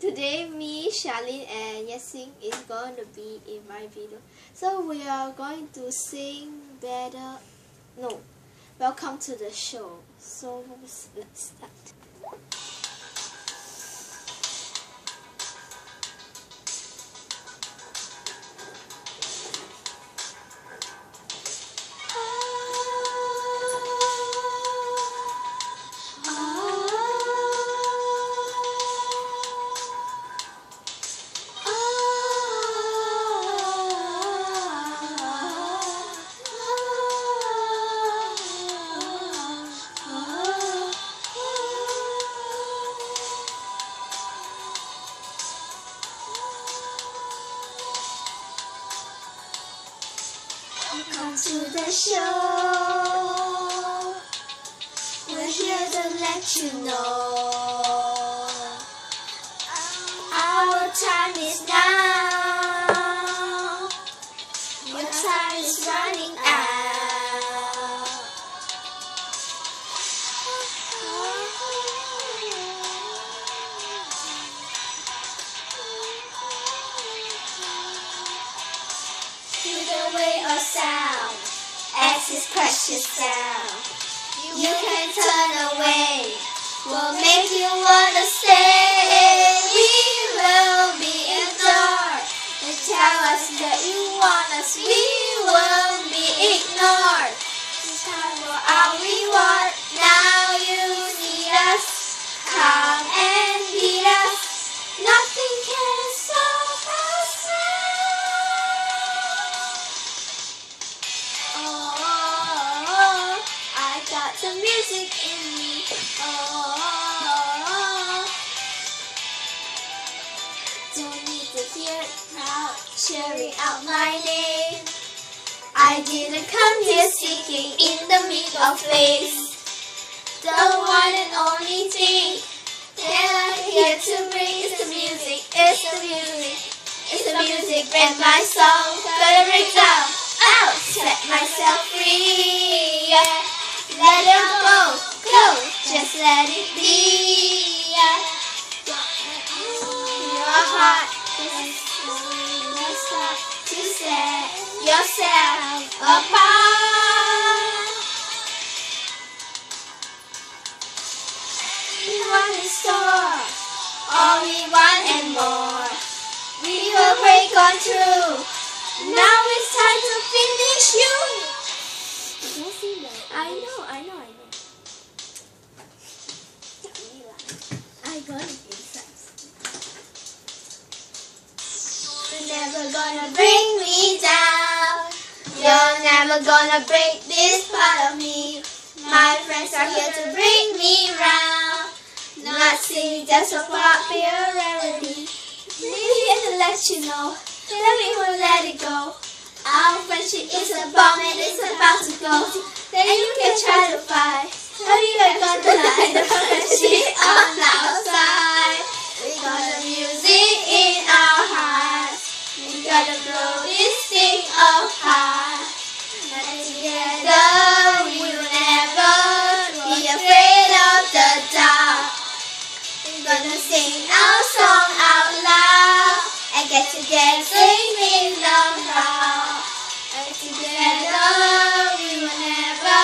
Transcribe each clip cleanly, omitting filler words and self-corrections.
Today me, Charlene and Yasing is going to be in my video. So we are going to sing better. No, welcome to the show. So let's start. Welcome to the show. We're here to let you know our time is now. Your time is running out. Hear the way of sound, as this precious sound. You can turn away, we'll make you wanna stay. We will be adored, and tell us that you want us. We won't be ignored. It's time for our reward. Now you need us, come and beat us. Nothing can stop us now. Got the music in me. Don't need to hear a crowd cheering out my name. I didn't come here seeking in the meat of face. The one and only thing that I'm here to bring is the music. It's the music. It's the music and my song. Gonna reach out, set myself free. Yeah. Let it go, just let it be. Your heart is start to set yourself apart. We want to store all we want and more. We will break on through. Now it's time to finish you. I know. I got it inside. You're never gonna bring me down. You're never gonna break this part of me. My friends are here to bring me round. Not singing just for popularity. We're here to let you know that we won't let it go. Our friendship is a bomb and it's about to go. Then you can try to fight, but we are gonna light the friendship on our side. We got the music in our hearts. We gotta blow this thing apart. And together we will never be afraid of the dark. We're gonna sing our song out loud and get together singing the crowd. And together we will never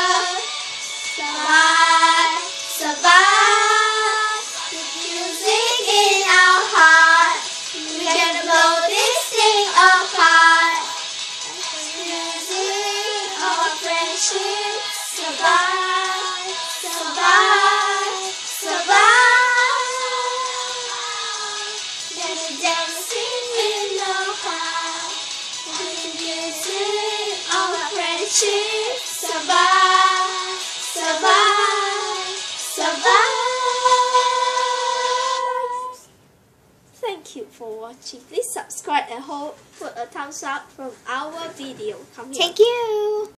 survive. With music in our heart, we gotta blow this thing apart. And music of friendship, survive. Then we dancing in the crowd. With music of friendship, survive. Thank you for watching. Please subscribe and put a thumbs up from our video. Come here. Thank you.